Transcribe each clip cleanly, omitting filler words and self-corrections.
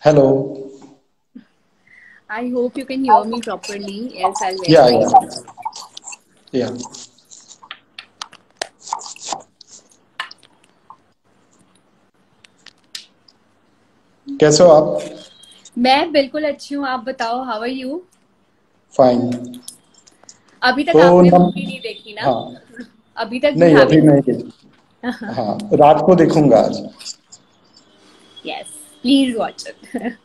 Hello. I hope you can hear me properly, else I'll Yeah, explain. yeah, yeah. कैसे हो आप? मैं बिल्कुल अच्छी हूँ। आप बताओ, हाउ आर यू? फाइन। अभी तक तो आपने नम मूवी नहीं देखी ना? हाँ, अभी तक यू नहीं अभी हैवंट नहीं देखी। हाँ, रात को देखूंगा आज। Yes, please watch it.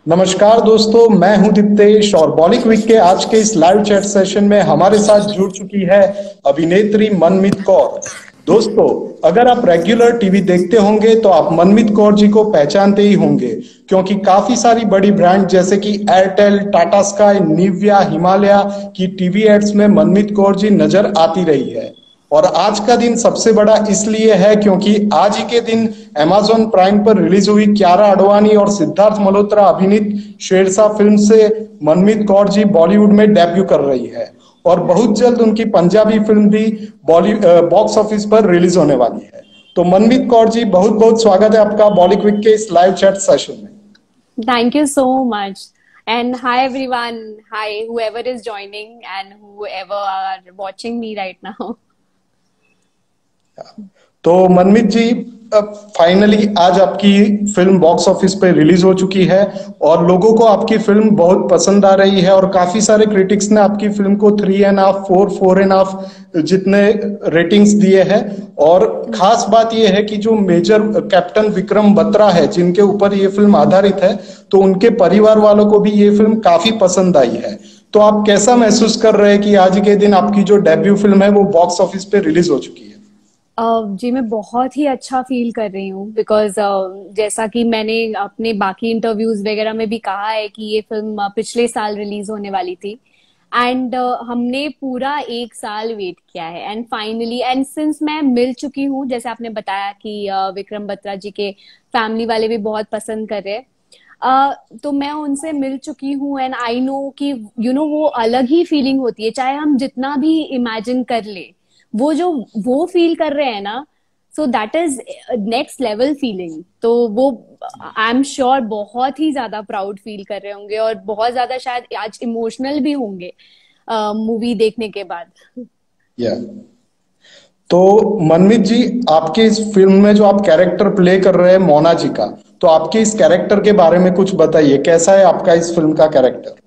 नमस्कार दोस्तों, मैं हूं दीप्तेश और बॉलीवुड वीक के आज के इस लाइव चैट सेशन में हमारे साथ जुड़ चुकी है अभिनेत्री मनमीत कौर। दोस्तों, अगर आप रेगुलर टीवी देखते होंगे तो आप मनमीत कौर जी को पहचानते ही होंगे, क्योंकि काफी सारी बड़ी ब्रांड जैसे कि Airtel, Tata sky, Nivea, Himalaya की टीवी एड्स में मनमीत कौर जी नजर आती रही है। और आज का दिन सबसे बड़ा इसलिए है क्योंकि आज ही के दिन अमेजॉन प्राइम पर रिलीज हुई कियारा आडवाणी और सिद्धार्थ मल्होत्रा अभिनीत शेरशाह फिल्म से मनमीत कौर जी बॉलीवुड में डेब्यू कर रही है। और बहुत जल्द उनकी पंजाबी फिल्म भी बॉक्स ऑफिस पर रिलीज होने वाली है। तो मनमीत कौर जी, बहुत बहुत स्वागत है आपका बॉलीवुड के इस लाइव चैट सेशन में। Thank you so much. And hi everyone. Hi, whoever is joining and whoever are watching me right now. तो मनमीत जी, फाइनली आज आपकी फिल्म बॉक्स ऑफिस पे रिलीज हो चुकी है और लोगों को आपकी फिल्म बहुत पसंद आ रही है और काफी सारे क्रिटिक्स ने आपकी फिल्म को 3.5, 4.5 जितने रेटिंग्स दिए हैं। और खास बात यह है कि जो मेजर कैप्टन विक्रम बत्रा है जिनके ऊपर ये फिल्म आधारित है, तो उनके परिवार वालों को भी ये फिल्म काफी पसंद आई है। तो आप कैसा महसूस कर रहे हैं कि आज के दिन आपकी जो डेब्यू फिल्म है वो बॉक्स ऑफिस पे रिलीज हो चुकी है? जी मैं बहुत ही अच्छा फील कर रही हूँ बिकॉज जैसा कि मैंने अपने बाकी इंटरव्यूज वगैरह में भी कहा है कि ये फिल्म पिछले साल रिलीज होने वाली थी। एंड हमने पूरा एक साल वेट किया है एंड फाइनली एंड सिंस मैं मिल चुकी हूँ, जैसे आपने बताया कि विक्रम बत्रा जी के फैमिली वाले भी बहुत पसंद कर रहे हैं। तो मैं उनसे मिल चुकी हूँ एंड आई नो कि वो अलग ही फीलिंग होती है, चाहे हम जितना भी इमेजिन कर ले। वो जो वो फील कर रहे हैं ना, so that is next level feeling. तो वो आई एम श्योर बहुत ही ज्यादा प्राउड फील कर रहे होंगे और बहुत ज्यादा शायद आज इमोशनल भी होंगे मूवी देखने के बाद। या तो मनमीत जी, आपके इस फिल्म में जो आप कैरेक्टर प्ले कर रहे हैं मोना जी का, तो आपके इस कैरेक्टर के बारे में कुछ बताइए, कैसा है आपका इस फिल्म का कैरेक्टर?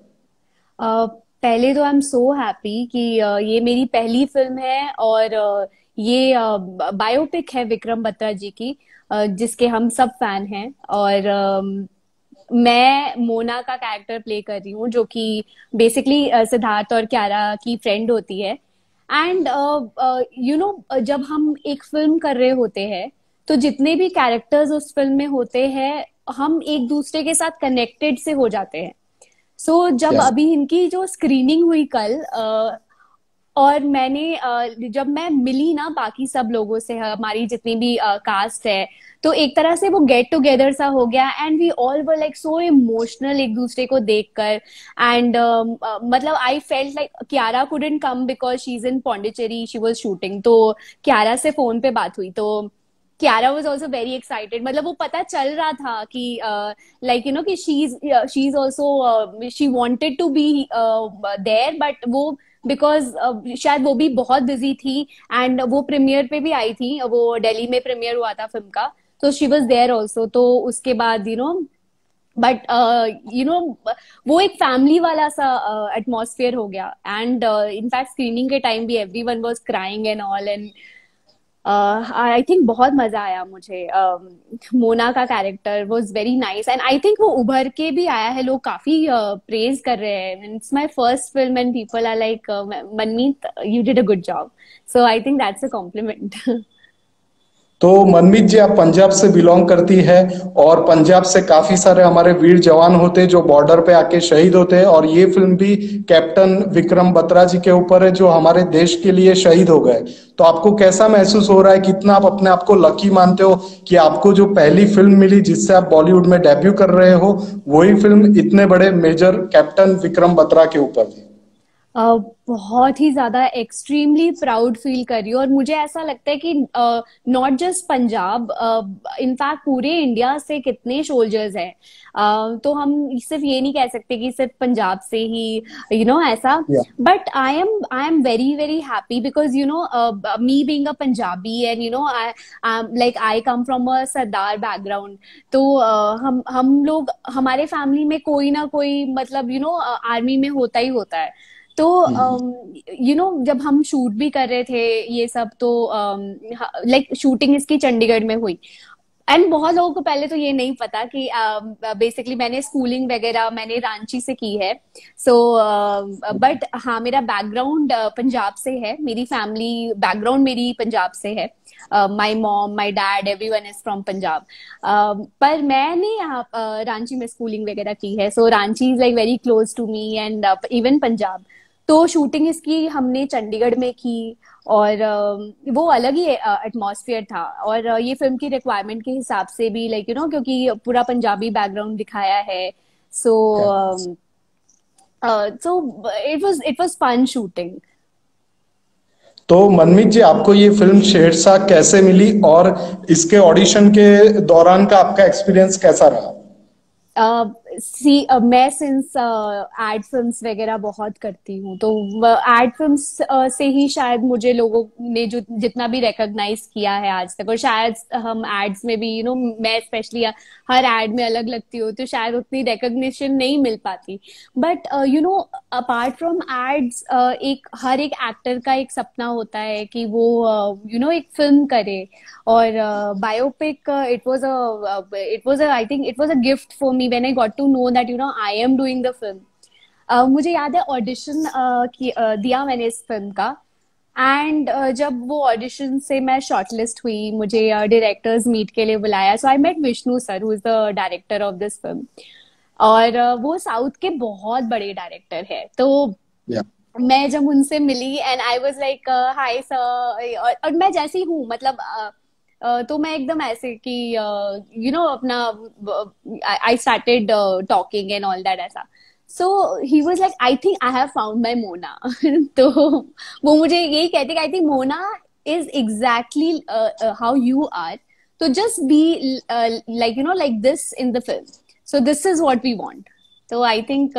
पहले तो आई एम सो हैप्पी कि ये मेरी पहली फिल्म है और ये बायोपिक है विक्रम बत्रा जी की, जिसके हम सब फैन हैं। और मैं मोना का कैरेक्टर प्ले कर रही हूँ, जो कि बेसिकली सिद्धार्थ और क्यारा की फ्रेंड होती है। एंड जब हम एक फिल्म कर रहे होते हैं तो जितने भी कैरेक्टर्स उस फिल्म में होते हैं, हम एक दूसरे के साथ कनेक्टेड से हो जाते हैं। जब यस। अभी इनकी जो स्क्रीनिंग हुई कल, और जब मैं मिली ना बाकी सब लोगों से, हमारी जितनी भी कास्ट है, तो एक तरह से वो गेट टुगेदर सा हो गया and we all were like so emotional एक दूसरे को देखकर। एंड मतलब I felt like Kiara couldn't come because she is in Pondicherry, she was shooting. तो क्यारा से फोन पे बात हुई, तो Kiara was also very excited. मतलब वो पता चल रहा था कि लाइक कि she is also she wanted to be there, but वो बिकॉज शायद वो भी बहुत बिजी थी। एंड वो प्रीमियर पे भी आई थी, वो दिल्ली में प्रीमियर हुआ था फिल्म का, तो शी वाज देयर आल्सो। तो उसके बाद बट वो एक फैमिली वाला सा एटमॉस्फेयर हो गया। एंड इनफैक्ट स्क्रीनिंग के टाइम भी everyone was crying and all. And I think बहुत मजा आया मुझे। मोना का character was very nice and I think वो उभर के भी आया है, लोग काफी प्रेज कर रहे हैं। It's my first film and people are like, Manmeet you did a good job. So I think that's a compliment. तो मनमीत जी, आप पंजाब से बिलोंग करती है और पंजाब से काफी सारे हमारे वीर जवान होते हैं जो बॉर्डर पे आके शहीद होते हैं, और ये फिल्म भी कैप्टन विक्रम बत्रा जी के ऊपर है जो हमारे देश के लिए शहीद हो गए। तो आपको कैसा महसूस हो रहा है, कितना आप अपने आप को लकी मानते हो कि आपको जो पहली फिल्म मिली जिससे आप बॉलीवुड में डेब्यू कर रहे हो, वही फिल्म इतने बड़े मेजर कैप्टन विक्रम बत्रा के ऊपर थी? बहुत ही ज्यादा एक्सट्रीमली प्राउड फील कर रही हूँ। और मुझे ऐसा लगता है कि नॉट जस्ट पंजाब, इनफैक्ट पूरे इंडिया से कितने सोल्जर्स हैं। तो हम सिर्फ ये नहीं कह सकते कि सिर्फ पंजाब से ही ऐसा। या but I am very very happy because me being a Punjabi and like I come from a Sardar background. तो हम लोग, हमारे फैमिली में कोई ना कोई मतलब आर्मी में होता ही होता है। तो जब हम शूट भी कर रहे थे ये सब, तो लाइक शूटिंग इसकी चंडीगढ़ में हुई। एंड बहुत लोगों को पहले तो ये नहीं पता कि बेसिकली मैंने स्कूलिंग वगैरह मैंने रांची से की है। सो बट हाँ, मेरा बैकग्राउंड पंजाब से है, मेरी फैमिली बैकग्राउंड मेरी पंजाब से है। My mom, my dad, everyone is from Punjab. पर मैंने यहाँ रांची में स्कूलिंग वगैरह की है। So Ranchi is like very close to me and even Punjab. तो शूटिंग इसकी हमने चंडीगढ़ में की। और वो अलग ही एटमॉस्फेयर था। और ये फिल्म की रिक्वायरमेंट के हिसाब से भी लाइक क्योंकि पूरा पंजाबी बैकग्राउंड दिखाया है। So so it was fun shooting. तो मनमीत जी, आपको ये फिल्म शेरशाह कैसे मिली और इसके ऑडिशन के दौरान का आपका एक्सपीरियंस कैसा रहा? मैं सिंस एड फिल्म्स वगैरह बहुत करती हूँ, तो एड फिल्म्स से ही शायद मुझे लोगों ने जो जितना भी रिकॉग्नाइज किया है आज तक। और शायद हम एड्स में भी मैं स्पेशली हर एड में अलग लगती हूँ, तो शायद उतनी रिकॉग्निशन नहीं मिल पाती। बट अपार्ट फ्रॉम एड्स, हर एक एक्टर का एक सपना होता है कि वो एक फिल्म करे। और biopic, it was I think it was a gift for me when I got to know that I am doing the film. मुझे याद है ऑडिशन दिया मैंने इस फिल्म का। एंड जब वो ऑडिशन से मैं शॉर्टलिस्ट हुई, मुझे डायरेक्टर्स मीट के लिए बुलाया। So I met Vishnu sir, who is the director of this film. और वो साउथ के बहुत बड़े डायरेक्टर है। तो या मैं जब उनसे मिली and I was like hi sir. और मैं जैसी हूँ मतलब तो मैं एकदम ऐसे कि अपना I started talking and all that ऐसा। So he was like I think I have found my Mona. तो वो मुझे यही कहते कि I think Mona is exactly how you are. तो just be like this in the film. So this is what we want. तो I think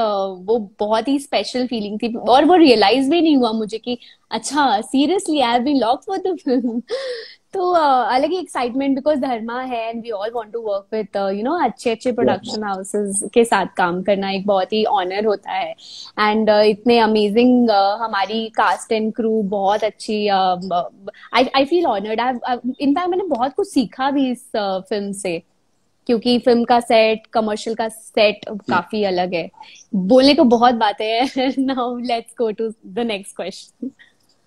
वो बहुत ही स्पेशल फीलिंग थी। और वो रियलाइज भी नहीं हुआ मुझे कि अच्छा seriously I have been locked for the film. तो अलग ही एक्साइटमेंट, बिकॉज धर्मा है and we all want to work with अच्छे अच्छे प्रोडक्शन हाउसेस के साथ काम करना एक बहुत ही ऑनर होता है। एंड इतने अमेजिंग हमारी कास्ट एंड क्रू बहुत अच्छी। I feel honoured. इनफैक्ट मैंने बहुत कुछ सीखा भी इस फिल्म से, क्योंकि फिल्म का सेट, कमर्शियल का सेट काफी अलग है। बोलने को बहुत बातें हैं। Now let's go to the next question.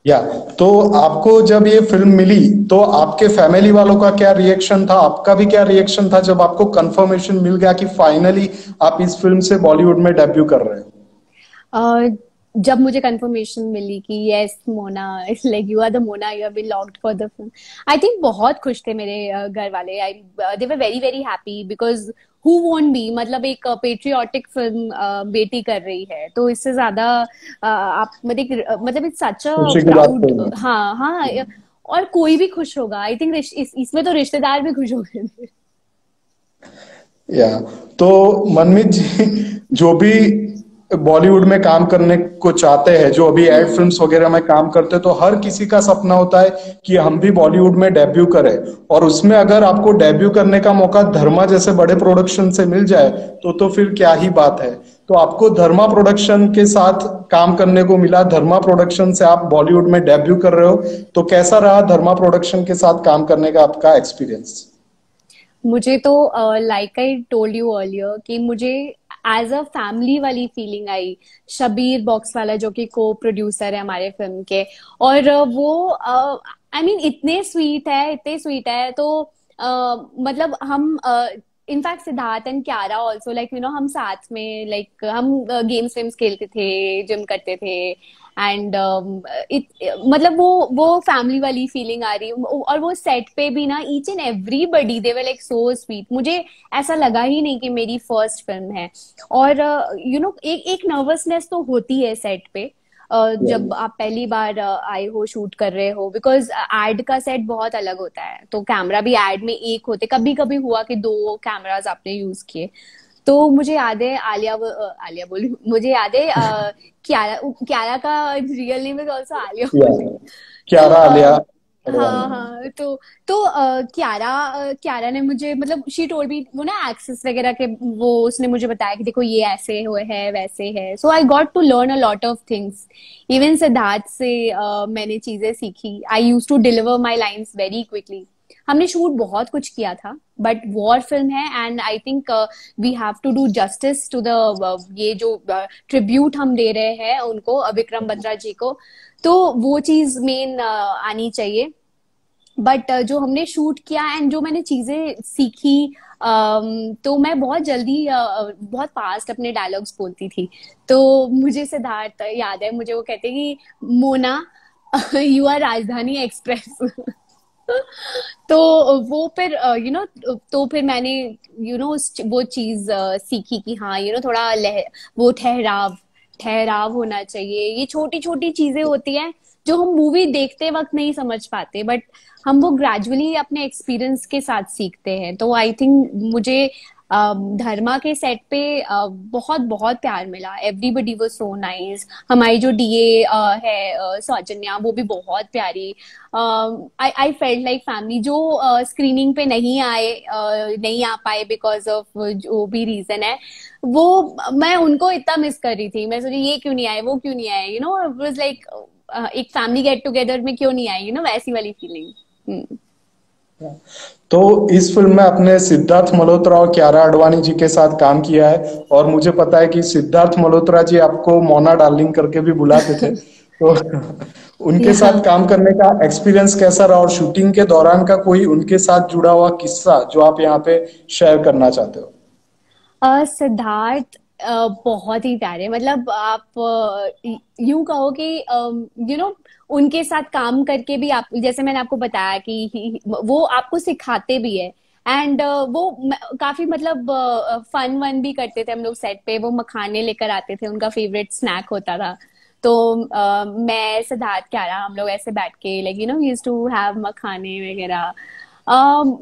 या तो आपको जब ये फिल्म मिली तो आपके फैमिली वालों का क्या रिएक्शन था, आपका भी क्या रिएक्शन था जब आपको कंफर्मेशन मिल गया कि फाइनली आप इस फिल्म से बॉलीवुड में डेब्यू कर रहे हो? जब मुझे कंफर्मेशन मिली कि yes Mona, like you are the Mona, you have been locked for the film, I think बहुत खुश थे मेरे घर वाले। They were very very happy because who won't be, मतलब एक पेट्रियोटिक फिल्म बेटी कर रही है, तो इससे ज्यादा आप मतलब इट्स सच अ खुशी की बात तो प्राउड। हाँ हाँ, और कोई भी खुश होगा। आई थिंक इसमें तो रिश्तेदार भी खुश हो गए थे। या तो मनमीत जी, जो भी बॉलीवुड में काम करने को चाहते हैं, जो अभी एड फिल्म्स वगैरह में काम करते हैं, तो हर किसी का सपना होता है कि हम भी बॉलीवुड में डेब्यू करें। और उसमें अगर आपको डेब्यू करने का मौका धर्मा जैसे बड़े प्रोडक्शन से मिल जाए तो फिर क्या ही बात है। तो आपको धर्मा प्रोडक्शन के साथ काम करने को मिला, धर्मा प्रोडक्शन से आप बॉलीवुड में डेब्यू कर रहे हो, तो कैसा रहा धर्मा प्रोडक्शन के साथ काम करने का आपका एक्सपीरियंस? मुझे तो like I told you earlier कि मुझे एज अ फैमिली वाली फीलिंग आई। शबीर बॉक्स वाला जो कि को प्रोड्यूसर है हमारे फिल्म के, और वो आई मीन इतने स्वीट है, इतने स्वीट है। तो मतलब हम in fact Siddharth and Kiara also, like हम साथ में लाइक हम गेम्स वेम्स खेलते थे, जिम करते थे। एंड मतलब वो फैमिली वाली फीलिंग आ रही। और वो सेट पे भी ना each and everybody they were like so sweet. मुझे ऐसा लगा ही नहीं कि मेरी फर्स्ट फिल्म है। और एक नर्वसनेस तो होती है सेट पे, जब आप पहली बार आए हो, शूट कर रहे हो, बिकॉज एड का सेट बहुत अलग होता है, तो कैमरा भी एड में एक होते, कभी कभी हुआ कि दो कैमरास आपने यूज किए। तो मुझे याद है आलिया बोली, मुझे याद है क्यारा, क्यारा का real name is also Alia बोली। तो क्यारा आलिया हाँ अडवाणी। हाँ, तो क्यारा ने मुझे, मतलब शी टोल्ड मी, वो ना एक्सेस वगैरह के, वो उसने मुझे बताया कि देखो ये ऐसे हुए है वैसे है, so I got to learn a lot of things. Even Sidharth से मैंने चीजें सीखी। I use to deliver my lines very quickly. हमने शूट बहुत कुछ किया था, बट वॉर फिल्म है, and I think we have to do justice to the ये जो ट्रिब्यूट हम दे रहे हैं उनको, विक्रम बत्रा जी को, तो वो चीज मेन आनी चाहिए। बट जो हमने शूट किया एंड जो मैंने चीजें सीखी, तो मैं बहुत जल्दी बहुत फास्ट अपने डायलॉग्स बोलती थी। तो मुझे सिद्धार्थ याद है, मुझे वो कहते कि मोना यू आर राजधानी एक्सप्रेस। तो वो फिर तो फिर मैंने उस वो चीज सीखी कि हाँ थोड़ा वो ठहराव ठहराव होना चाहिए। ये छोटी छोटी चीजें होती हैं जो हम मूवी देखते वक्त नहीं समझ पाते, बट हम वो ग्रेजुअली अपने एक्सपीरियंस के साथ सीखते हैं। तो आई थिंक मुझे धर्मा के सेट पे बहुत बहुत प्यार मिला। Everybody was so nice. हमारी जो डीए है सौजन्या, वो भी बहुत प्यारी। आई फेल्ट लाइक फैमिली। जो स्क्रीनिंग पे नहीं आए, नहीं आ पाए बिकॉज ऑफ जो भी रीजन है, वो मैं उनको इतना मिस कर रही थी। मैं सोची ये क्यों नहीं आए, वो क्यों नहीं आए, इट वाज लाइक एक फैमिली गेट टुगेदर में क्यों नहीं आई, वैसी वाली फीलिंग। तो इस फिल्म में आपने सिद्धार्थ मल्होत्रा और क्यारा आडवाणी जी के साथ काम किया है, और मुझे पता है कि सिद्धार्थ मल्होत्रा जी आपको मोना डार्लिंग करके भी बुलाते थे। तो उनके या साथ काम करने का एक्सपीरियंस कैसा रहा, और शूटिंग के दौरान का कोई उनके साथ जुड़ा हुआ किस्सा जो आप यहाँ पे शेयर करना चाहते हो? सिद्धार्थ बहुत ही प्यारे, मतलब आप यूं कहो कि उनके साथ काम करके भी, आप जैसे मैंने आपको बताया कि वो आपको सिखाते भी है। एंड काफी मतलब फन वन भी करते थे हम लोग सेट पे। वो मखाने लेकर आते थे, उनका फेवरेट स्नैक होता था। तो मैं सिद्धार्थ क्यारा हम लोग ऐसे बैठ के लाइक यूज्ड टू हैव मखाने वगैरह।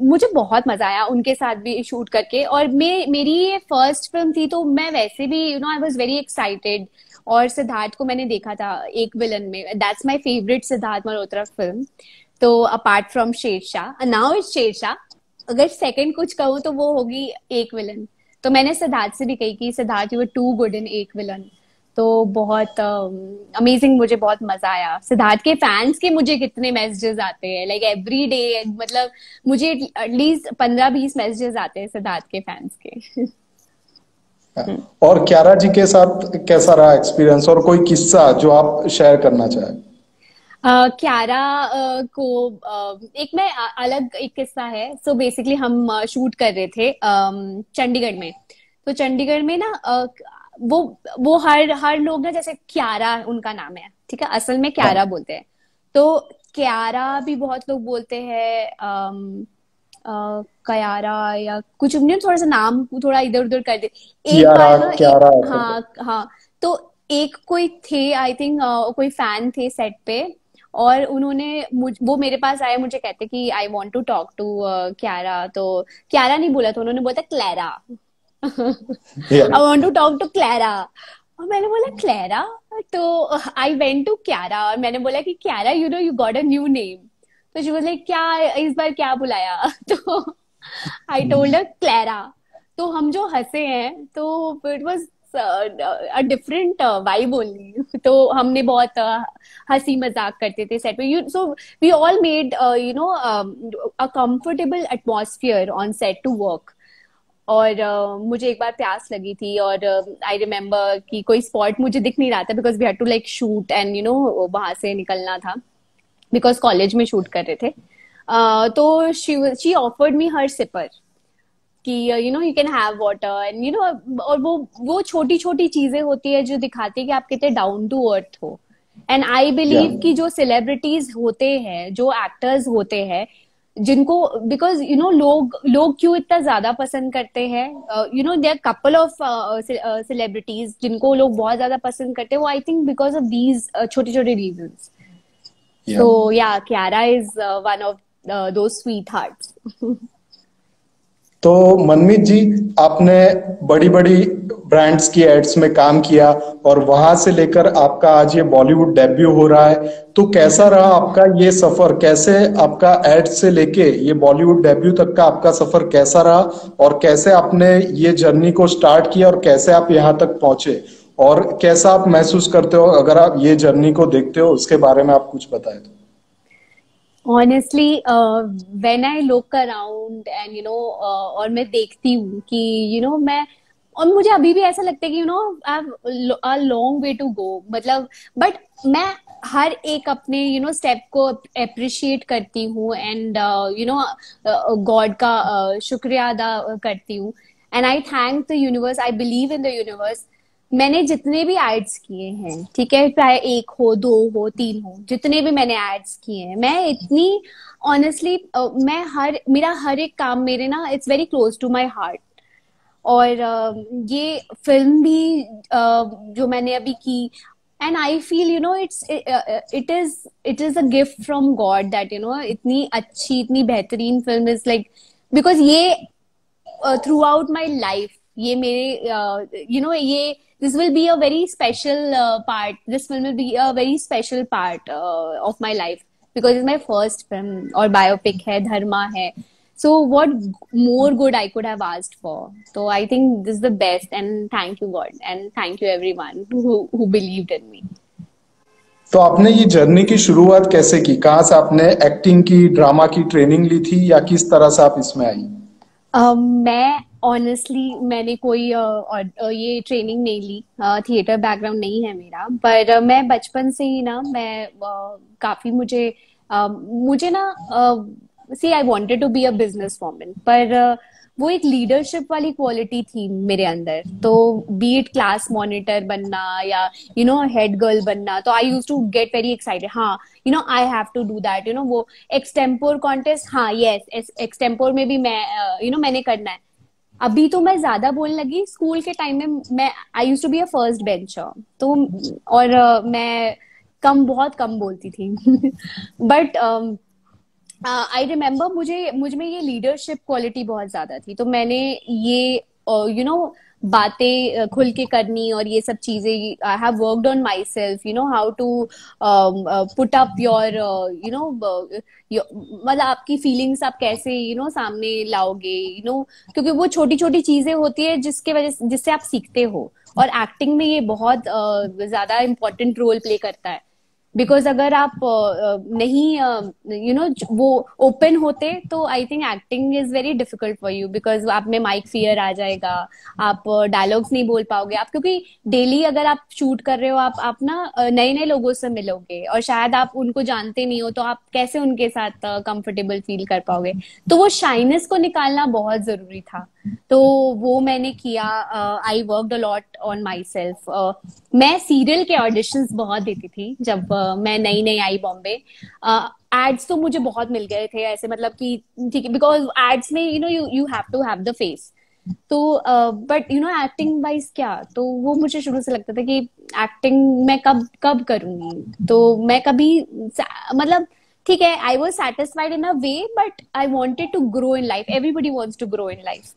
मुझे बहुत मजा आया उनके साथ भी शूट करके। और मेरी ये फर्स्ट फिल्म थी, तो मैं वैसे भी आई वाज वेरी एक्साइटेड। और सिद्धार्थ को मैंने देखा था एक विलन में, that's my favourite Sidharth Malhotra film. तो apart from Shershaah, now it's Shershaah, अगर सेकंड कुछ कहूँ तो वो होगी एक विलन। तो मैंने सिद्धार्थ से भी कही कि Siddharth you were too good in एक विलन। तो बहुत अमेजिंग, मुझे बहुत मजा आया। सिद्धार्थ के फैंस के मुझे कितने मैसेजेस आते हैं, लाइक एवरी डे, मतलब मुझे एटलीस्ट 15-20 मैसेजेस आते हैं सिद्धार्थ के फैंस के। और क्यारा जी के साथ कैसा रहा एक्सपीरियंस, और कोई किस्सा जो आप शेयर करना चाहें? क्यारा को एक मैं अलग एक किस्सा है। सो बेसिकली हम शूट कर रहे थे चंडीगढ़ में। तो चंडीगढ़ में ना वो हर हर लोग ना, जैसे क्यारा उनका नाम है, ठीक है, असल में क्यारा हाँ। बोलते हैं। तो क्यारा भी बहुत लोग बोलते हैं, कयारा या कुछ नहीं, थोड़ा सा नाम थोड़ा इधर उधर कर दे। एक कियारा, बार ना क्यारा ऐसे हाँ करके। हाँ। तो एक कोई थे, आई थिंक कोई फैन थे सेट पे, और उन्होंने वो मेरे पास आए, मुझे कहते कि I want to talk to Kiara. तो क्यारा नहीं बोला, तो उन्होंने बोला क्लैरा। या I want to talk to Clara. और मैंने बोला क्लैरा। तो आई वेंट टू क्यारा और मैंने बोला कि Kiara, you got a new name. तो शी वाज लाइक, क्या इस बार क्या बुलाया? तो आई टोल्ड हर क्लैरा। तो हम जो हंसे हैं, तो it was a different vibe only. तो हमने बहुत हंसी मजाक करते थे सेट पे। So we all made a comfortable atmosphere on set to work. और मुझे एक बार प्यास लगी थी, और आई रिमेम्बर कि कोई स्पॉट मुझे दिख नहीं रहा था, because we had to like shoot and वहां से निकलना था, बिकॉज कॉलेज में शूट कर रहे थे। तो she offered me her sipper कि you can have water and और वो छोटी छोटी चीजें होती है जो दिखाती है कि आप कितने डाउन टू अर्थ हो। एंड आई या बिलीव कि जो सेलिब्रिटीज होते हैं, जो एक्टर्स होते हैं, जिनको, बिकॉज यू नो लोग लोग क्यों इतना ज्यादा पसंद करते हैं, you know there couple of celebrities जिनको लोग बहुत ज्यादा पसंद करते हैं, वो I think because of these छोटे छोटे reasons. Yeah so yeah Kiara is one of those sweethearts. तो मनमीत जी, आपने बड़ी बड़ी ब्रांड्स की एड्स में काम किया और वहां से लेकर आपका आज ये बॉलीवुड डेब्यू हो रहा है, तो कैसा रहा आपका ये सफर? कैसे आपका एड्स से लेके ये बॉलीवुड डेब्यू तक का आपका सफर कैसा रहा, और कैसे आपने ये जर्नी को स्टार्ट किया और कैसे आप यहाँ तक पहुंचे, और कैसा आप महसूस करते हो अगर आप ये जर्नी को देखते हो, उसके बारे में आप कुछ बताएं तो. Honestly, when I look around and और मैं देखती हूँ कि मैं, और मुझे अभी भी ऐसा लगता है कि I have a long way to go, मतलब, बट मैं हर एक अपने स्टेप को अप्रिशिएट करती हूँ, एंड गॉड का शुक्रिया अदा करती हूँ, and I thank the universe, I believe in the universe. मैंने जितने भी एड्स किए हैं, ठीक है, चाहे एक हो, दो हो, तीन हो, जितने भी मैंने एड्स किए हैं, मैं इतनी ऑनेस्टली, मैं मेरा हर एक काम मेरे ना it's very close to my heart. और ये फिल्म भी जो मैंने अभी की, and I feel it is a gift from God that इतनी अच्छी, इतनी बेहतरीन फिल्म इज लाइक, बिकॉज ये थ्रू आउट माई लाइफ, ये मेरे ये this will be a very special part, this film will be a very special part of my life, because it's my first film और biopic है, धर्मा है. So what more good I could have asked for? So I think this is the best, and thank you God, and thank you everyone who believed in me. तो आपने ये journey की शुरुआत कैसे की? कहाँ से आपने एक्टिंग की, ड्रामा की ट्रेनिंग ली थी, या किस तरह से आप इसमें आई? मैं ऑनेस्टली, मैंने कोई ये ट्रेनिंग नहीं ली, थिएटर बैकग्राउंड नहीं है मेरा, पर मैं बचपन से ही ना, मैं काफी मुझे ना, see I wanted to be a business woman, पर वो एक लीडरशिप वाली क्वालिटी थी मेरे अंदर. तो बी इट क्लास मॉनिटर बनना या हेड गर्ल बनना, तो I use to get very excited. हाँ, I have to do that, वो एक्सटेम्पोर कॉन्टेस्ट, हाँ यस, एक्सटेम्पोर में भी मैं मैंने करना है. अभी तो मैं ज्यादा बोलने लगी. स्कूल के टाइम में मैं I use to be a first bencher, तो और मैं बहुत कम बोलती थी. बट आई रिमेम्बर मुझ में ये लीडरशिप क्वालिटी बहुत ज्यादा थी, तो मैंने ये बातें खुल के करनी और ये सब चीजें, I have worked on myself, how to put up your मतलब आपकी फीलिंग्स आप कैसे सामने लाओगे, क्योंकि वो छोटी छोटी चीजें होती है जिससे आप सीखते हो, और एक्टिंग में ये बहुत ज्यादा इम्पोर्टेंट रोल प्ले करता है. बिकॉज अगर आप नहीं वो ओपन होते, तो I think acting is very difficult for you, because आप में माइक फियर आ जाएगा, आप डायलॉग्स नहीं बोल पाओगे आप, क्योंकि डेली अगर आप शूट कर रहे हो, आप ना नए नए लोगों से मिलोगे, और शायद आप उनको जानते नहीं हो, तो आप कैसे उनके साथ कंफर्टेबल फील कर पाओगे. तो वो शाइनेस को निकालना बहुत जरूरी था, तो वो मैंने किया. I worked a lot on my self. मैं सीरियल के ऑडिशंस बहुत देती थी जब मैं नई नई आई बॉम्बे. एड्स तो मुझे बहुत मिल गए थे ऐसे, मतलब कि ठीक है, बिकॉज एड्स में you have to have the face. तो बट एक्टिंग वाइज क्या, तो वो मुझे शुरू से लगता था कि एक्टिंग मैं कब करूंगी. तो मैं कभी, मतलब ठीक है, I was satisfied in a way, but I wanted to grow in life. Everybody wants to grow in life.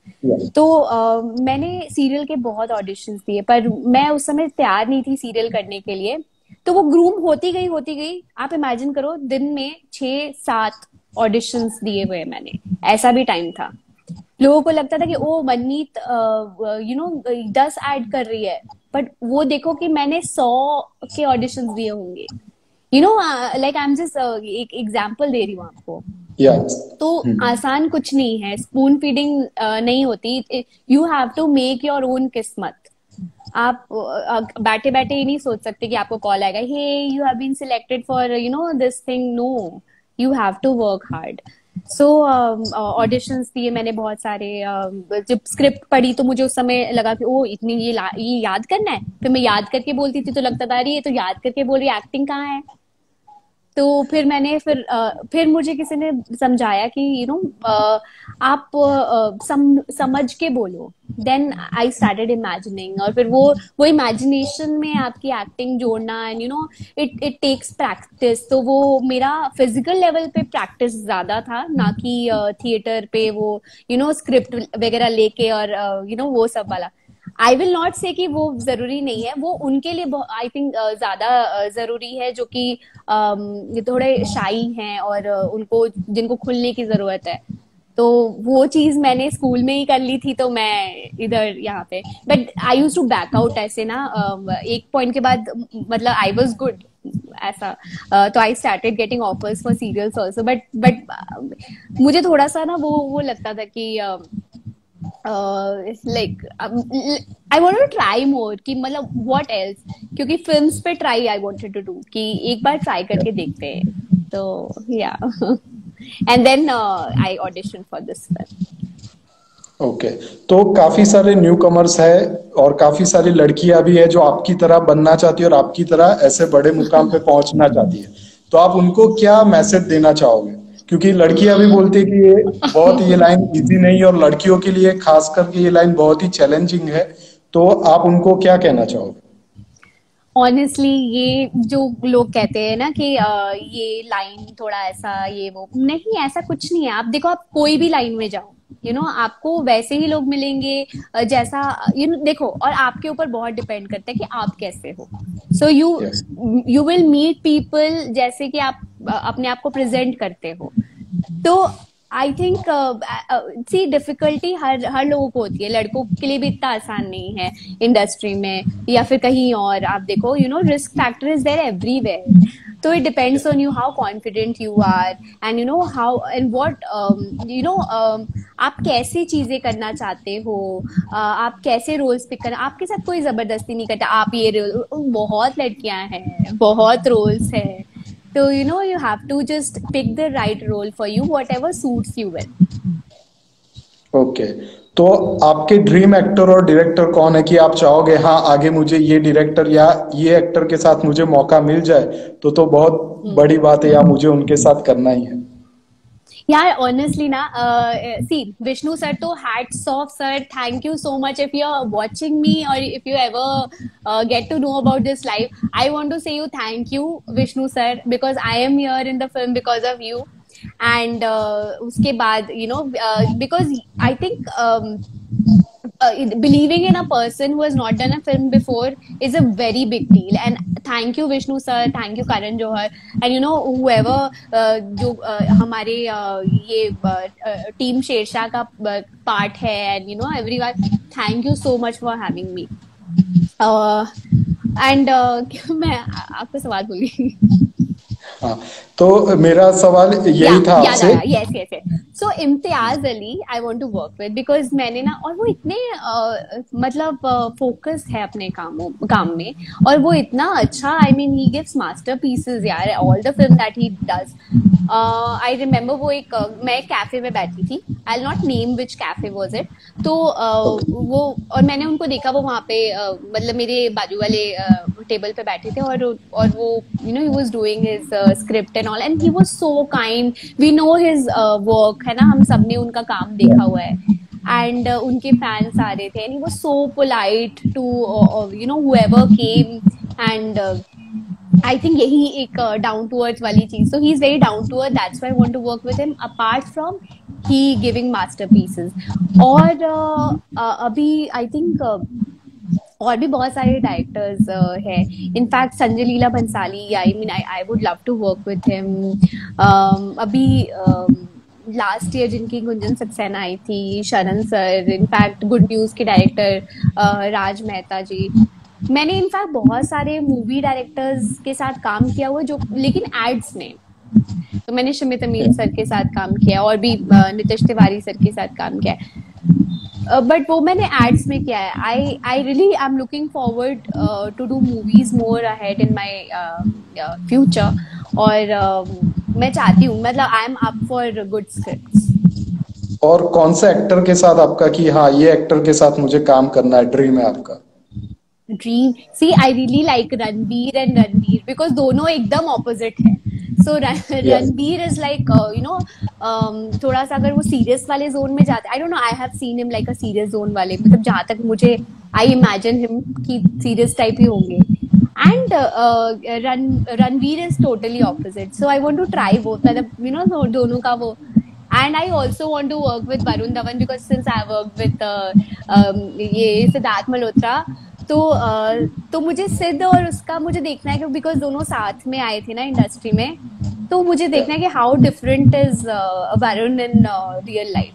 तो मैंने सीरियल के बहुत ऑडिशंस दिए, पर मैं उस समय तैयार नहीं थी सीरियल करने के लिए. तो वो ग्रूम होती गई. आप इमेजिन करो, दिन में 6-7 ऑडिशंस दिए हुए मैंने. ऐसा भी टाइम था. लोगों को लगता था कि ओ मनमीत 10 ऐड कर रही है, बट वो देखो कि मैंने 100 के ऑडिशंस दिए होंगे. लाइक आई एम जस्ट एक एग्जाम्पल दे रही हूँ आपको. तो आसान कुछ नहीं है, स्पून फीडिंग नहीं होती. You have to make your own किस्मत. आप बैठे बैठे ही नहीं सोच सकते कि आपको कॉल आएगा, hey you have been selected for this thing. No, you have to work hard. So auditions दिए मैंने बहुत सारे. जब स्क्रिप्ट पढ़ी तो मुझे उस समय लगा कि ओ इतनी ये याद करना है. फिर मैं याद करके बोलती थी, तो लगता था अरे ये तो याद करके बोल रही, एक्टिंग कहाँ है. तो फिर मुझे किसी ने समझाया कि आप समझ के बोलो। देन आई स्टार्टेड इमेजिनिंग, और फिर वो इमेजिनेशन में आपकी एक्टिंग जोड़ना, and it it takes practice. तो वो मेरा फिजिकल लेवल पे प्रैक्टिस ज्यादा था, ना कि थिएटर पे वो स्क्रिप्ट वगैरह लेके और वो सब वाला। आई विल नॉट से कि वो जरूरी नहीं है, वो उनके लिए आई थिंक ज्यादा जरूरी है, जो कि थोड़े शाई हैं और उनको जिनको खुलने की जरूरत है। तो वो चीज मैंने स्कूल में ही कर ली थी, तो मैं इधर यहाँ पे, but I use to back out ऐसे ना, एक पॉइंट के बाद, मतलब आई वॉज गुड ऐसा। तो I started getting offers for serials also, but मुझे थोड़ा सा ना वो लगता था कि like I want to try more, कि मतलब व्हाट एल्स, क्योंकि फिल्म्स पे try I wanted to do, कि एक बार ट्राई करके देखते हैं। तो या and then I audition for this film. Okay, तो काफी सारे न्यू कमर्स है और काफी सारी लड़कियां भी है जो आपकी तरह बनना चाहती है और आपकी तरह ऐसे बड़े मुकाम पे पहुंचना चाहती है। तो आप उनको क्या मैसेज देना चाहोगे? क्योंकि लड़कियां भी बोलती है कि ये लाइन इजी नहीं, और लड़कियों के लिए खास करके ये लाइन बहुत ही चैलेंजिंग है। तो आप उनको क्या कहना चाहोगे? ऑनेस्टली, ये जो लोग कहते हैं ना कि ये लाइन थोड़ा ऐसा, ये वो नहीं, ऐसा कुछ नहीं है। आप देखो, आप कोई भी लाइन में जाओ, आपको वैसे ही लोग मिलेंगे जैसा, देखो, और आपके ऊपर बहुत डिपेंड करता है कि आप कैसे हो। So you will meet people जैसे कि आप अपने आप को प्रेजेंट करते हो। तो आई थिंक सी, डिफिकल्टी हर लोगों को होती है। लड़कों के लिए भी इतना आसान नहीं है इंडस्ट्री में या फिर कहीं और। आप देखो, risk factor is there everywhere. तो it depends on you how confident you are, and how and what आप कैसे चीजें करना चाहते हो, आप कैसे रोल्स पिक करना। आपके साथ कोई जबरदस्ती नहीं करता, आप ये रोल, बहुत लड़कियां हैं, बहुत रोल्स हैं। So, you have to just pick the right role for you, whatever suits you well. Okay, तो आपके ड्रीम एक्टर और डायरेक्टर कौन है कि आप चाहोगे हाँ आगे मुझे ये डायरेक्टर या ये एक्टर के साथ मुझे मौका मिल जाए तो बहुत बड़ी बात है, या मुझे उनके साथ करना ही है? यार ऑनेस्टली ना, सी, विष्णु सर तो hats off sir, thank you so much. If you are watching me और if you ever get to know about this life, I want to say you thank you Vishnu sir, because I am here in the film because of you. And उसके बाद because I think believing in a person who has not done a film before is a very big deal. And thank you Vishnu sir, thank you Karan Johar, and whoever जो हमारे ये team Sher Shah का part है, and everyone, thank you so much for having me. And मैं आपको सवाल बोली। हाँ, तो मेरा सवाल यही था आपसे। Yes. So Imtiaz Ali I want to work with, because मैंने ना, और वो इतने मतलब फोकस है अपने काम में, और वो इतना अच्छा, I mean he gives masterpieces यार, all the film that he does. I remember मैं एक कैफे में बैठी थी, I will not name which cafe was it. तो वो, और मैंने उनको देखा, वो वहाँ पे मतलब मेरे बाजू वाले टेबल पे बैठे थे, और वो he was doing his script and all, and he was so kind. We know his work, है ना, हम सबने उनका काम देखा हुआ है, एंड उनके फैंस आ रहे थे, and he was so polite to whoever came, and I think यही एक डाउन टू अर्थ वाली चीज। So he is very down to earth, that's why I want to work with him, apart from he giving masterpieces. और अभी I think और भी बहुत सारे डायरेक्टर्स हैं। In fact Sanjay Leela Bhansali, I mean I would love to work with him. अभी last year जिनकी गुंजन सक्सेना आई थी, Sharan sir, in fact good news के डायरेक्टर राज मेहता जी। मैंने इनफैक्ट बहुत सारे मूवी डायरेक्टर्स के साथ काम किया हुआ, जो लेकिन एड्स में, तो मैंने शमित अमीन सर के साथ काम किया, और भी नितिश तिवारी सर के साथ काम किया है, बट वो मैंने एड्स में किया है। I really I am looking forward to do movies more ahead in my future, और मैं चाहती हूँ, मतलब I am up for good scripts. और कौन सा एक्टर के साथ आपका कि हाँ ये एक्टर के साथ मुझे काम करना है, ड्रीम है आपका? Dream, see, I really like Ranbir and Ranveer, because दोनों एकदम ऑपोजिट है। So Yes. Ranbir is like थोड़ा सा अगर वो सीरियस वाले जोन में जाते, I don't know, I have seen him like a serious zone वाले, मतलब जहां तक मुझे आई इमेजिन हिम कि सीरियस टाइप ही होंगे। And Ranveer is totally opposite, so I want to try both, मतलब दोनों का वो। And I also want to work with Varun Dhawan because since I worked with ये सिद्धार्थ मल्होत्रा, तो तो मुझे सिद्ध और उसका मुझे देखना है कि बिकॉज दोनों साथ में आए थे ना इंडस्ट्री में, तो मुझे Yeah. देखना है कि how different is Varun in real life.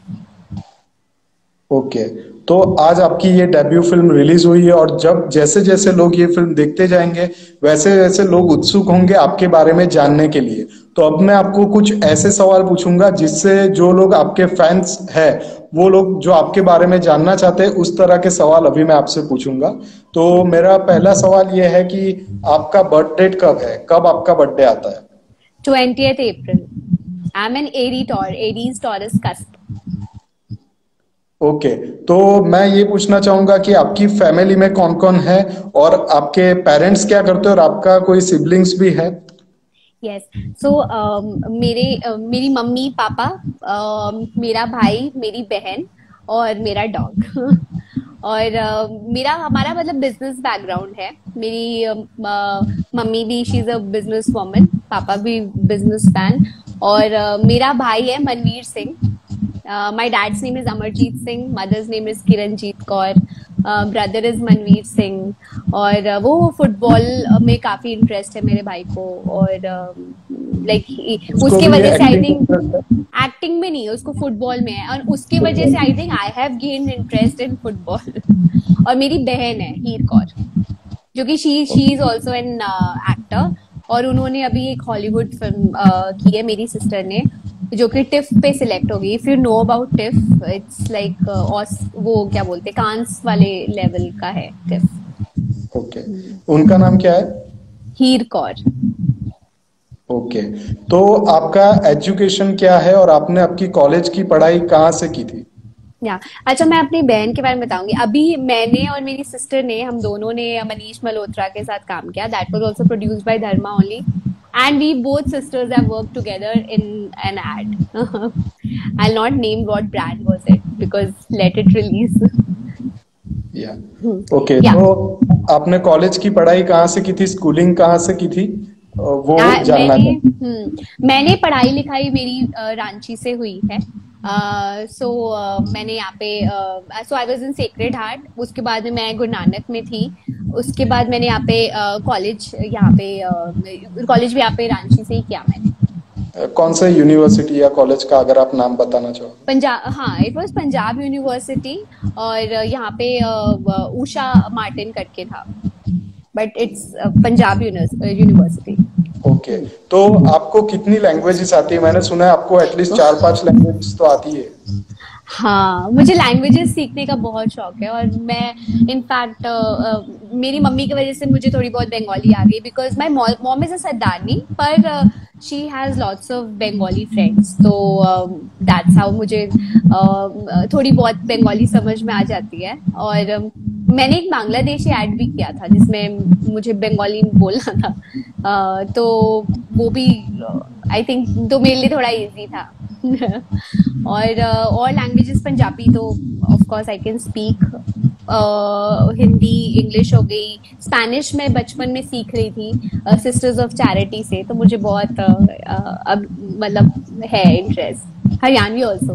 Okay, तो आज आपकी ये डेब्यू फिल्म रिलीज हुई है और जब जैसे जैसे लोग ये फिल्म देखते जाएंगे वैसे वैसे लोग उत्सुक होंगे आपके बारे में जानने के लिए। तो अब मैं आपको कुछ ऐसे सवाल पूछूंगा जिससे जो लोग आपके फैंस हैं, वो लोग जो आपके बारे में जानना चाहते हैं, उस तरह के सवाल अभी मैं आपसे पूछूंगा। तो मेरा पहला सवाल ये है कि आपका बर्थ डेट कब है, कब आपका बर्थडे आता है? 20th April. I'm an Aries Taurus cusp. Okay, तो मैं ये पूछना चाहूंगा कि आपकी फैमिली में कौन कौन है और आपके पेरेंट्स क्या करते हैं और आपका कोई सिबलिंग्स भी है? यस, सो मेरी मम्मी पापा, मेरा भाई, मेरी बहन और मेरा डॉग और मेरा हमारा मतलब बिजनेस बैकग्राउंड है। मेरी मम्मी भी she is a business woman, पापा भी बिजनेस मैन, और मेरा भाई है Manveer Singh. My dad's name is Amarjeet Singh, mother's name is Kiranjeet Kaur, brother is Manveer Singh, और वो फुटबॉल में काफी इंटरेस्ट है मेरे भाई को, और लाइक उसके वजह से आई थिंक एक्टिंग में नहीं, उसको फुटबॉल में है, और उसके वजह से आई think I have gained interest in football. और मेरी बहन है हीर कौर, जो कि she is also an actor, और उन्होंने अभी एक हॉलीवुड फिल्म की है मेरी सिस्टर ने, जो कि टिफ पे सिलेक्ट हो गई। If you know about tiff, it's like वो क्या बोलते हैं, कांस वाले लेवल का है टिफ। ओके, उनका नाम क्या है? हीर कौर। ओके, तो आपका एजुकेशन क्या है और आपने आपकी कॉलेज की पढ़ाई कहाँ से की थी? या अच्छा, मैं अपनी बहन के बारे में बताऊंगी। अभी मैंने और मेरी सिस्टर ने, हम दोनों ने मनीष मल्होत्रा के साथ काम किया, that was also produced by Dharma only, and we both sisters have worked together in an ad. I'll not name what brand was it because let it release. Okay, तो आपने कॉलेज की पढ़ाई कहाँ से की थी, स्कूलिंग कहाँ से की थी, वो जानना चाहते। मैंने पढ़ाई लिखाई मेरी रांची से हुई है। मैंने यहाँ पे I was in sacred heart, उसके बाद में मैं गुरु नानक में थी, उसके बाद मैंने यहाँ पे कॉलेज भी यहाँ पे रांची से ही किया मैंने। कौन सा यूनिवर्सिटी या कॉलेज का अगर आप नाम बताना चाहो? पंजाब, हाँ, इट वाज पंजाब यूनिवर्सिटी, और यहाँ पे उषा मार्टिन करके था, but it's Punjab university. Okay, तो आपको कितनी लैंग्वेजेस आती है? मैंने सुना है आपको एटलीस्ट 4-5 लैंग्वेजेस तो आती है। हाँ, मुझे लैंग्वेजेस सीखने का बहुत शौक है, और मैं इनफैक्ट मेरी मम्मी की वजह से मुझे थोड़ी बहुत बंगाली आ गई, because my mom is a Sardarni, पर she has lots of Bengali friends, तो दैट्स हाउ मुझे थोड़ी बहुत बंगाली समझ में आ जाती है। और मैंने एक बांग्लादेशी ऐड भी किया था जिसमें मुझे बंगाली बोलना था, तो वो भी आई थिंक तो मेरे लिए थोड़ा इजी था। और लैंग्वेजेस, पंजाबी तो of course I can speak, Hindi, English हो गई, स्पेनिश मैं बचपन में सीख रही थी सिस्टर्स ऑफ चैरिटी से, तो मुझे बहुत अब मतलब है इंटरेस्ट। हरियाणवी ऑल्सो।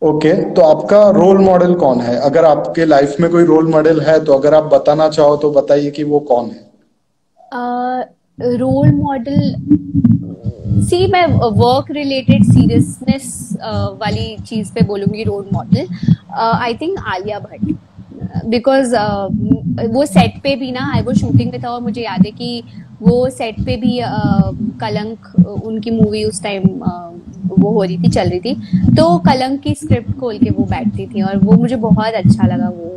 ओके, तो आपका रोल मॉडल कौन है? अगर आपके लाइफ में कोई रोल मॉडल है तो अगर आप बताना चाहो तो बताइए कि वो कौन है। रोल मॉडल, सी मैं वर्क रिलेटेड सीरियसनेस वाली चीज पे बोलूंगी role model, I think Alia Bhatt, because वो सेट पे भी ना, वो शूटिंग में था, और मुझे याद है कि वो सेट पे भी कलंक उनकी मूवी उस टाइम वो हो रही थी, चल रही थी, तो कलंक की स्क्रिप्ट खोल के वो बैठती थी, और वो मुझे बहुत अच्छा लगा वो,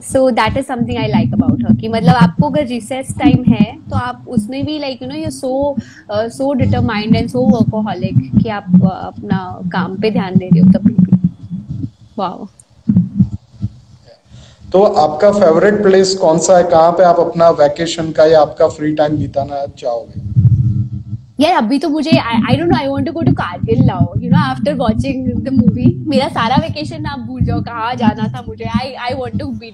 so that is something I like about her, कि मतलब आपको अगर रिसेस टाइम है तो आप उसमें भी like you so determined and so workaholic कि आप अपना काम पे ध्यान दे रहे हो तभी भी। वाओ। तो आपका फेवरेट प्लेस कौन सा है, कहाँ पे आप अपना वैकेशन का या आपका फ्री टाइम बिताना चाहोगे? यार अभी तो मुझे I don't know, I want to go to Kargil now, you know, after watching the movie. मेरा सारा वेकेशन आप भूल जाओ कहाँ जाना था मुझे। I I want to be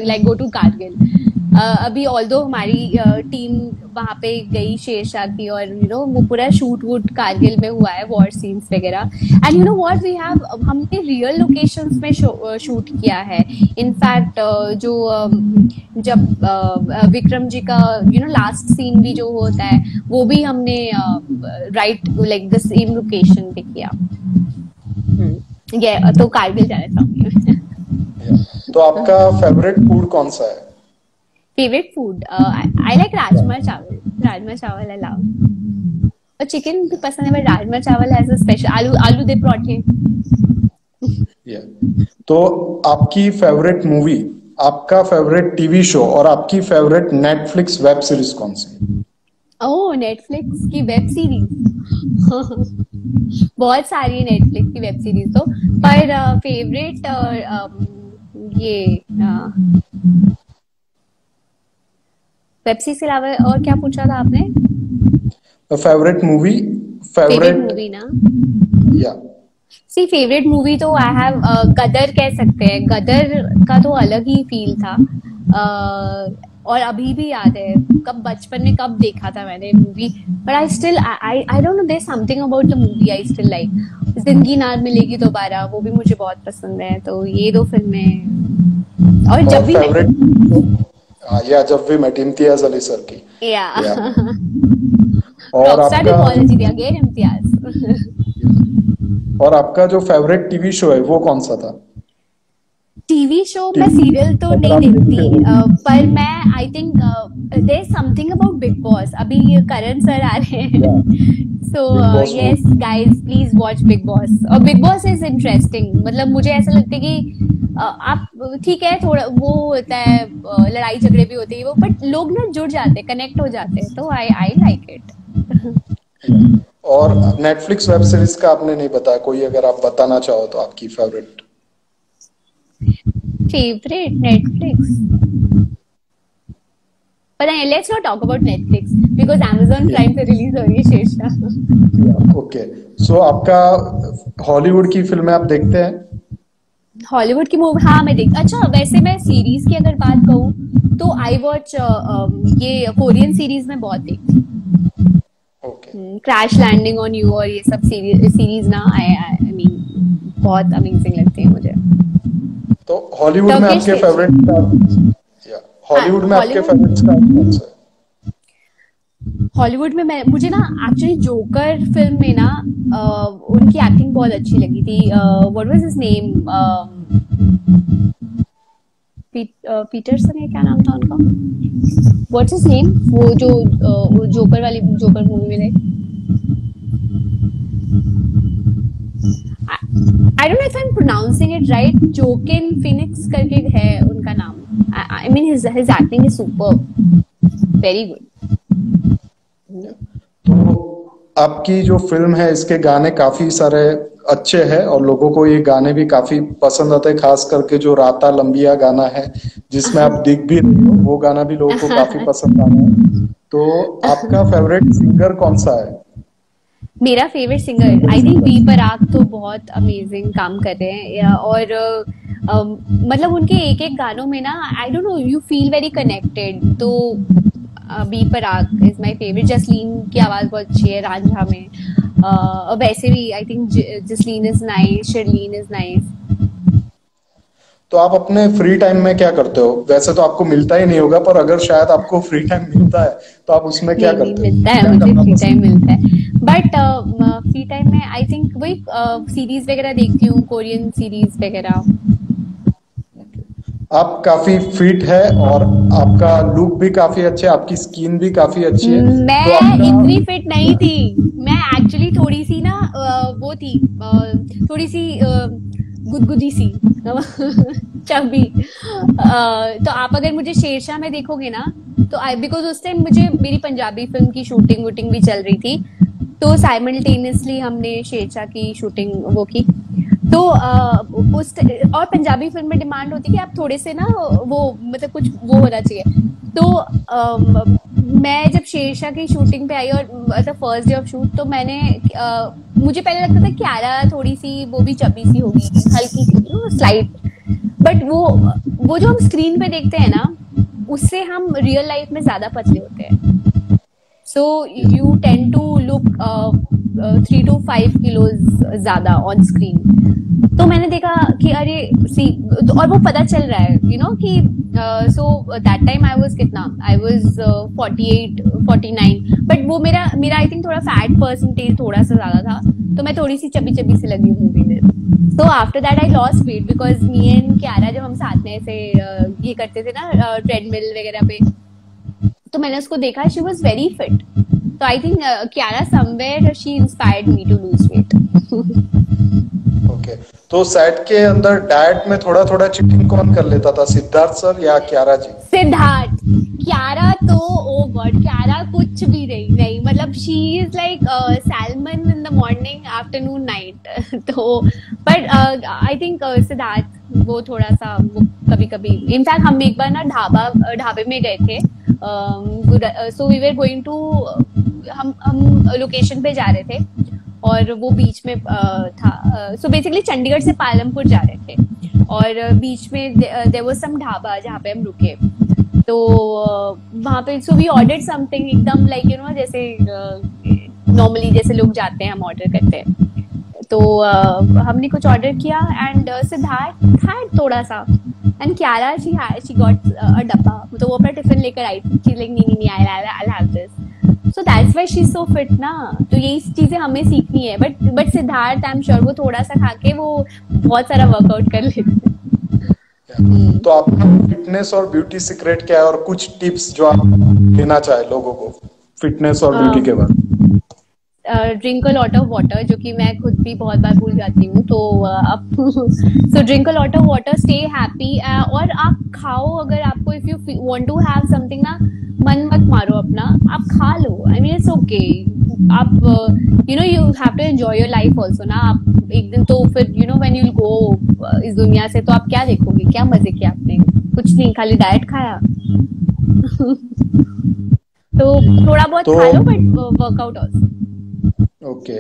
like go to Kargil. अभी ऑल्दो हमारी टीम वहां पे गई शेरशाह की, और यू नो वो पूरा शूट वूट कारगिल में हुआ है, वॉर सीन्स वगैरह। And you know what we have, हमने रियल लोकेशंस में शूट किया है। इनफैक्ट जो जब विक्रम जी का यू नो लास्ट सीन भी जो होता है वो भी हमने right like the same location पे किया। ये तो कारगिल जाना चाहूंगी। तो आपका फेवरेट फूड कौन सा है? Favourite food, I like rajma चावल। राजमा चावल आई लव। और चिकन भी पसंद है, बट राजमा चावल हैज अ स्पेशल, आलू आलू दे पराठे। तो आपकी फेवरेट मूवी, आपका फेवरेट टीवी शो और आपकी फेवरेट नेटफ्लिक्स वेब सीरीज कौन सी है? ओह, नेटफ्लिक्स की वेब सीरीज बहुत सारी है नेटफ्लिक्स की वेब सीरीज तो, पर फेवरेट ये वेब सीरीज के अलावा और क्या पूछा था आपने? फेवरेट मूवी, फेवरेट मूवी ना, या सी फेवरेट मूवी तो आई हैव गदर कह सकते हैं। गदर का तो अलग ही फील था। और अभी भी याद है कब बचपन में कब देखा था मैंने movie, but I still I don't know, there something about the movie I still like. Zindagi Na मिलेगी दोबारा, वो भी मुझे बहुत पसंद है। तो ये दो फिल्में। और जब भी या जब भी मैं इम्तियाज अली सर की, या और रॉकस्टार भी आपका बहुत अच्छी थी, अगेन इम्तियाज। और आपका जो फेवरेट टीवी शो है वो कौन सा था? टीवी शो मैं सीरियल तो नहीं देखती, पर मैं I think there is something about Bigg Boss. अभी करण सर आ रहे हैं, so yes guys please watch Bigg Boss. और बिग बॉस इज इंटरेस्टिंग, मतलब मुझे ऐसा लगता है कि आप ठीक है, थोड़ा वो होता है, लड़ाई झगड़े भी होते हैं वो, बट लोग ना जुड़ जाते हैं, कनेक्ट हो जाते हैं, तो आई आई लाइक इट। और नेटफ्लिक्स वेब सीरीज का आपने नहीं बताया कोई, अगर आप बताना चाहो तो आपकी favourite Netflix, but let's not talk about Netflix because Amazon Prime पे रिलीज हो रही है शेरशाह। ओके, सो आपका हॉलीवुड की फिल्में आप देखते हैं? हॉलीवुड की मूवी हाँ मैं देख, अच्छा वैसे मैं सीरीज की अगर बात कहूँ तो आई वॉच ये कोरियन सीरीज में बहुत देखती हूँ। क्रैश लैंडिंग ऑन यू और ये सब सीरीज ना आई मीन बहुत अमेजिंग लगती है मुझे। तो हॉलीवुड में आपके फेवरेट हॉलीवुड में आपके फेवरेट स्टार कौन से? हॉलीवुड में मुझे ना एक्चुअली जोकर फिल्म में ना उनकी एक्टिंग बहुत अच्छी लगी थी। What was his name, Peterson है क्या नाम था उनका, व्हाट्स हिज नेम, वो जो जोकर वाली जोकर मूवी में थे। I don't know if I'm pronouncing it right. Joaquin Phoenix करके है उनका नाम। I mean his acting is superb, very good. तो आपकी जो फिल्म है इसके गाने काफी सारे अच्छे हैं और लोगों को ये गाने भी काफी पसंद आते हैं, खास करके जो राता लंबिया गाना है जिसमें आप दिख भी रही हो, वो गाना भी लोगों को काफी पसंद आ रहा है। तो आपका फेवरेट सिंगर कौन सा है? मेरा favourite singer I think B Praak तो बहुत अमेजिंग काम कर रहे हैं, और मतलब उनके एक एक गानों में ना I don't know you feel very connected. तो B Praak is my favourite. Jasleen की आवाज बहुत अच्छी है रांझा में, और वैसे भी I think Jasleen is nice, Sharleen is nice. तो आप अपने फ्री टाइम में क्या करते हो? वैसे तो आपको मिलता ही नहीं होगा, पर अगर शायद आपको फ्री टाइम मिलता है तो आप उसमें क्या करते हो? मिलता है, मुझे फ्री टाइम मिलता है, बट फ्री टाइम में आई थिंक वही सीरीज वगैरह देखती हूँ, कोरियन सीरीज वगैरह। आप काफी फिट है और आपका लुक भी काफी अच्छा है, आपकी स्किन भी काफी अच्छी है। मैं तो इतनी फिट नहीं थी, मैं एक्चुअली थोड़ी सी ना वो थी, थोड़ी सी गुदगुदी सी चबी। तो आप अगर मुझे शेरशाह में देखोगे ना तो बिकॉज उस टाइम मुझे मेरी पंजाबी फिल्म की शूटिंग वूटिंग भी चल रही थी, तो साइमल्टेनियसली हमने शेरशाह की शूटिंग वो की। तो उस और पंजाबी फिल्म में डिमांड होती है कि आप थोड़े से ना वो मतलब कुछ वो होना चाहिए। तो मैं जब शेरशाह की शूटिंग पे आई और मतलब फर्स्ट डे ऑफ शूट, तो मैंने मुझे पहले लगता था कि क्यारा थोड़ी सी वो भी चबी सी होगी, हल्की सी स्लाइट, बट वो जो हम स्क्रीन पे देखते हैं ना, उससे हम रियल लाइफ में ज्यादा पतले होते हैं। So you tend to look 3 to 5 kilos ज्यादा ऑन स्क्रीन। तो मैंने देखा कि अरे सी, और वो पता चल रहा है यू नो कि so that time I was कितना, आई वाज 48 49, बट वो मेरा आई थिंक थोड़ा फैट परसेंटेज थोड़ा सा ज्यादा था, तो मैं थोड़ी सी चबी चबी सी लगी मूवी में। तो after that I lost weight because me and Kiara जब हम साथ में ऐसे ये करते थे ना ट्रेडमिल वगैरह पे, तो मैंने उसको देखा, शी वाज वेरी फिट। तो I think Kiara somewhere she inspired me to lose weight. Okay, तो सेट के अंदर डाइट में थोड़ा थोड़ा चीटिंग कौन कर लेता था, सिद्धार्थ सर या क्यारा जी? सिद्धार्थ। क्यारा तो ओ गॉड, क्यारा कुछ भी नहीं मतलब she is like salmon in the morning afternoon night. तो बट आई थिंक सिद्धार्थ वो थोड़ा सा वो कभी कभी, इनफैक्ट हम एक बार ना ढाबे में गए थे, so we were going to, हम लोकेशन पे जा रहे थे और वो बीच में था, सो बेसिकली चंडीगढ़ से पालमपुर जा रहे थे और बीच में देयर वाज सम ढाबा जहाँ पे हम रुके। तो वहाँ पे सो वी ऑर्डर्ड समथिंग एकदम लाइक यू नो जैसे नॉर्मली जैसे लोग जाते हैं हम ऑर्डर करते हैं। तो हमने कुछ ऑर्डर किया एंड सिद्धार्थ हैड थोड़ा सा and Kiara she got a डब्बा, तो वो अपना टिफिन लेकर आई थी। शी लाइक नहीं I have this, so that's why she is so fit ना। तो यही चीजें हमें सीखनी है, but Siddharth I am sure वो थोड़ा सा खा के वो बहुत सारा वर्कआउट कर लेते हैं। तो आपका फिटनेस और ब्यूटी सीक्रेट क्या है, और कुछ टिप्स जो आप देना चाहे लोगों को फिटनेस और ब्यूटी के बारे में? Drink a lot of water, जो कि मैं खुद भी बहुत बार भूल जाती हूँ। तो आप so drink a lot of water, stay happy, और आप खाओ अगर आपको, if you want to have something ना, मन मत मारो अपना, आप खा लो। आई मीन इट्स ओके, आप you know you have to enjoy your life also ना। आप एक दिन तो फिर you know when you will go इस दुनिया से, तो आप क्या देखोगे, क्या मजे किया आपने? कुछ नहीं, खाली डाइट खाया। तो थोड़ा बहुत खा लो बट वर्कआउट ऑल्सो। ओके,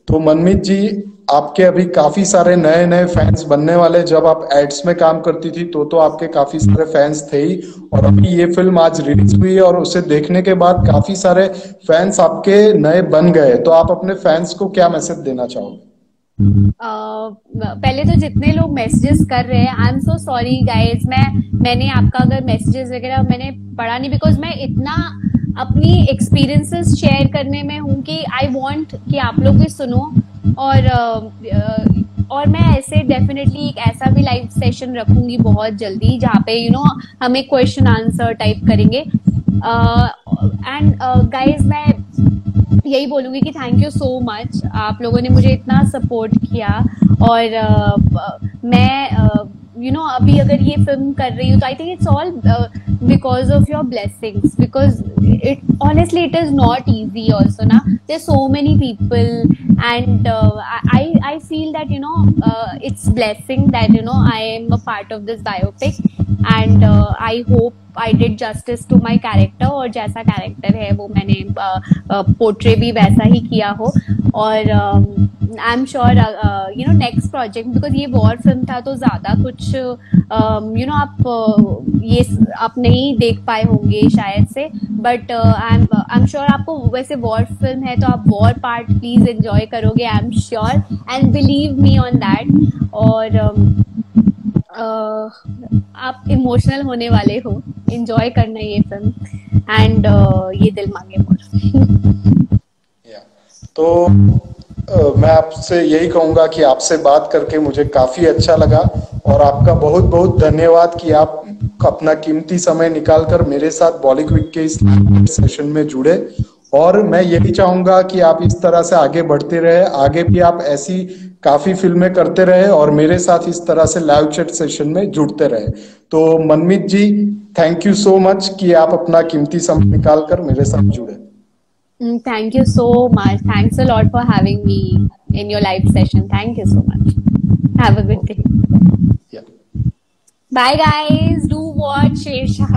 तो मनमीत जी, आपके अभी काफी सारे नए नए फैंस बनने वाले। जब आप एड्स में काम करती थी तो आपके काफी सारे फैंस थे ही, और अभी ये फिल्म आज रिलीज हुई है और उसे देखने के बाद काफी सारे फैंस आपके नए बन गए। तो आप अपने फैंस को क्या मैसेज देना चाहोगे? पहले तो जितने लोग मैसेजेस कर रहे हैं, I am so sorry guys, मैंने आपका अगर मैसेजेस वगैरह मैंने पढ़ा नहीं, बिकॉज मैं इतना अपनी एक्सपीरियंसेस शेयर करने में हूँ कि आई वांट कि आप लोग भी सुनो। और मैं ऐसे डेफिनेटली एक ऐसा भी लाइव सेशन रखूंगी बहुत जल्दी, जहाँ पे यू नो हम एक क्वेश्चन आंसर टाइप करेंगे। एंड गाइज मैं यही बोलूंगी कि थैंक यू सो मच, आप लोगों ने मुझे इतना सपोर्ट किया। और मैं यू नो अभी अगर ये फिल्म कर रही हूँ तो I think it's all because of your blessings, because it honestly it is not easy also na, there's so many people and I feel that you know it's blessing that you know I am a part of this biopic and I hope I did justice to my character, और जैसा character है वो मैंने portray भी वैसा ही किया हो। और I am sure you know next project, because ये वॉर फिल्म था तो ज्यादा कुछ यू नो आप नहीं देख पाए होंगे शायद से, बट आई एम श्योर आपको, वैसे वॉर फिल्म है तो आप वॉर पार्ट प्लीज एंजॉय करोगे, I am sure and believe me on that. और आप इमोशनल होने वाले हो, एंजॉय करना ये फिल्म एंड ये दिल मांगे मोर। तो मैं आपसे यही कहूंगा कि आपसे बात करके मुझे काफी अच्छा लगा, और आपका बहुत बहुत धन्यवाद कि आप अपना कीमती समय निकालकर मेरे साथ बॉलीवुड के इस सेशन में जुड़े। और मैं यही चाहूंगा कि आप इस तरह से आगे बढ़ते रहे, आगे भी आप ऐसी काफी फिल्में करते रहे और मेरे साथ इस तरह से लाइव चैट सेशन में जुड़ते रहे। तो मनमीत जी, थैंक यू सो मच कि आप अपना कीमती समय निकालकर मेरे साथ जुड़े। Thank you so much. Thanks a lot for having me in your live session. Thank you so much. Have a good day. Yeah. Bye guys, do watch Sher Shah.